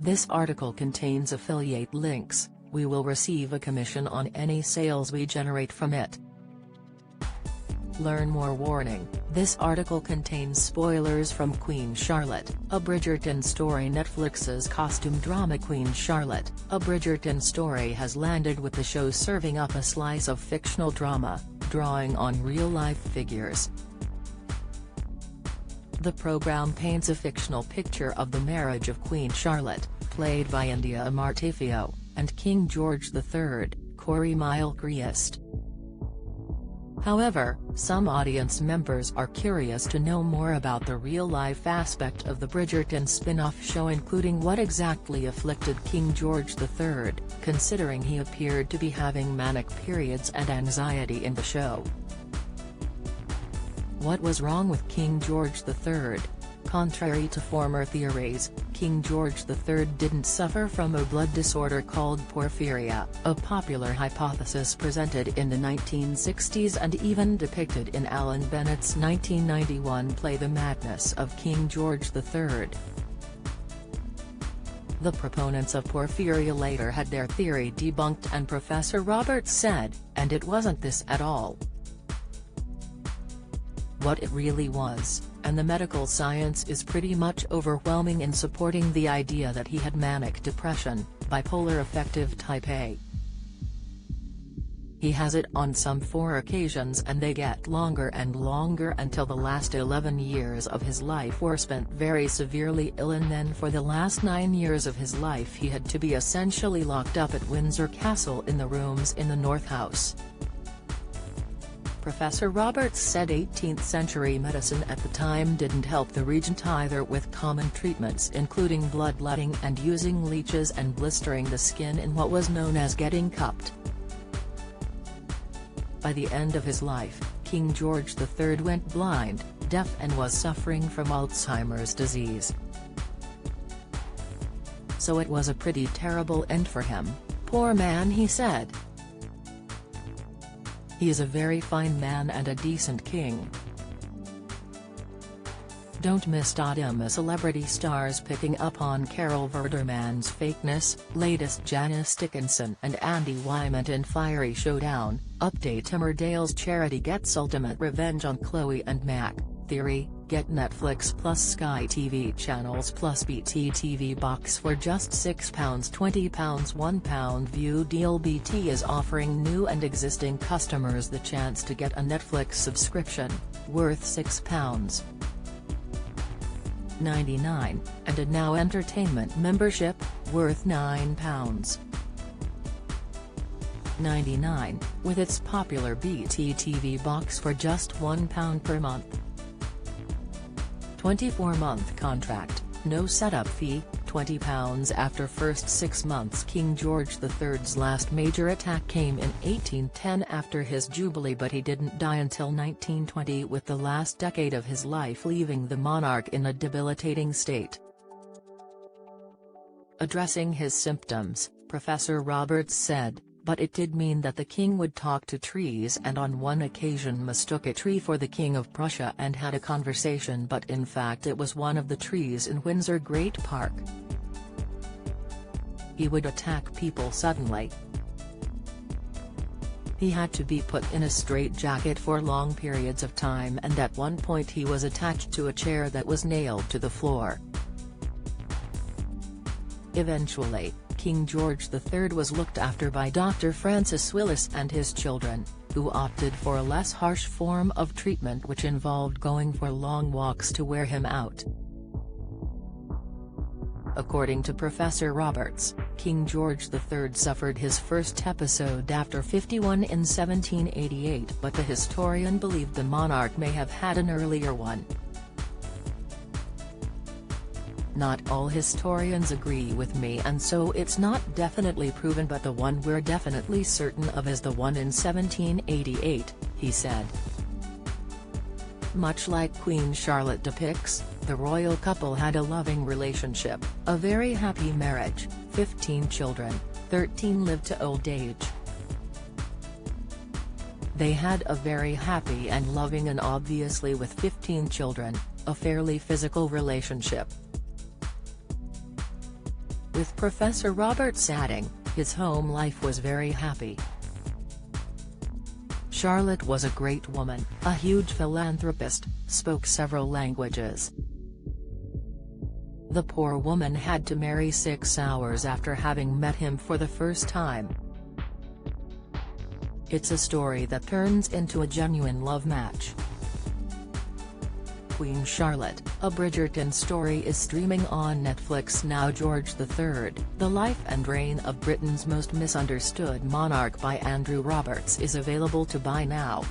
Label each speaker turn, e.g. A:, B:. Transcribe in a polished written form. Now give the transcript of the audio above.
A: This article contains affiliate links. We will receive a commission on any sales we generate from it. Learn more. Warning: this article contains spoilers from Queen Charlotte, a Bridgerton story. Netflix's costume drama Queen Charlotte, a Bridgerton story has landed, with the show serving up a slice of fictional drama, drawing on real-life figures. The program paints a fictional picture of the marriage of Queen Charlotte, played by India Amartefio, and King George III, Corey Milquist. However, some audience members are curious to know more about the real-life aspect of the Bridgerton spin-off show, including what exactly afflicted King George III, considering he appeared to be having manic periods and anxiety in the show. What was wrong with King George III? Contrary to former theories, King George III didn't suffer from a blood disorder called porphyria, a popular hypothesis presented in the 1960s and even depicted in Alan Bennett's 1991 play The Madness of King George III. The proponents of porphyria later had their theory debunked, and Professor Roberts said, "And it wasn't this at all. What it really was," and the medical science is pretty much overwhelming in supporting the idea that he had manic depression, bipolar affective type A. He has it on some 4 occasions, and they get longer and longer until the last 11 years of his life were spent very severely ill, and then for the last 9 years of his life he had to be essentially locked up at Windsor Castle in the rooms in the North House. Professor Roberts said 18th-century medicine at the time didn't help the regent either, with common treatments including bloodletting and using leeches and blistering the skin in what was known as getting cupped. By the end of his life, King George III went blind, deaf, and was suffering from Alzheimer's disease. So it was a pretty terrible end for him. "Poor man," he said. "He is a very fine man and a decent king. Don't miss him." Celebrity stars picking up on Carol Verderman's fakeness, latest Janice Dickinson and Andy Wymant in fiery showdown. Update: Emmerdale's charity gets ultimate revenge on Chloe and Mac. Theory: get Netflix plus Sky TV channels plus BT TV box for just £6, £20, £1 view deal. BT is offering new and existing customers the chance to get a Netflix subscription, worth £6.99, and a Now Entertainment membership, worth £9.99, with its popular BT TV box for just £1 per month. 24-month contract, no setup fee, £20 after first 6 months. King George III's last major attack came in 1810 after his jubilee, but he didn't die until 1920, with the last decade of his life leaving the monarch in a debilitating state. Addressing his symptoms, Professor Roberts said, "But it did mean that the king would talk to trees, and on one occasion mistook a tree for the King of Prussia and had a conversation, but in fact it was one of the trees in Windsor Great Park. He would attack people suddenly. He had to be put in a straitjacket for long periods of time, and at one point he was attached to a chair that was nailed to the floor. Eventually, King George III was looked after by Dr. Francis Willis and his children, who opted for a less harsh form of treatment which involved going for long walks to wear him out." According to Professor Roberts, King George III suffered his first episode after 51 in 1788, but the historian believed the monarch may have had an earlier one. "Not all historians agree with me, and so it's not definitely proven, but the one we're definitely certain of is the one in 1788, he said. Much like Queen Charlotte depicts, the royal couple had a loving relationship, a very happy marriage, 15 children, 13 lived to old age. They had a very happy and loving, and obviously with 15 children, a fairly physical relationship. with Professor Roberts adding, "His home life was very happy. Charlotte was a great woman, a huge philanthropist, spoke several languages. The poor woman had to marry 6 hours after having met him for the first time. It's a story that turns into a genuine love match." Queen Charlotte, a Bridgerton story is streaming on Netflix now. George III, The Life and Reign of Britain's Most Misunderstood Monarch by Andrew Roberts is available to buy now.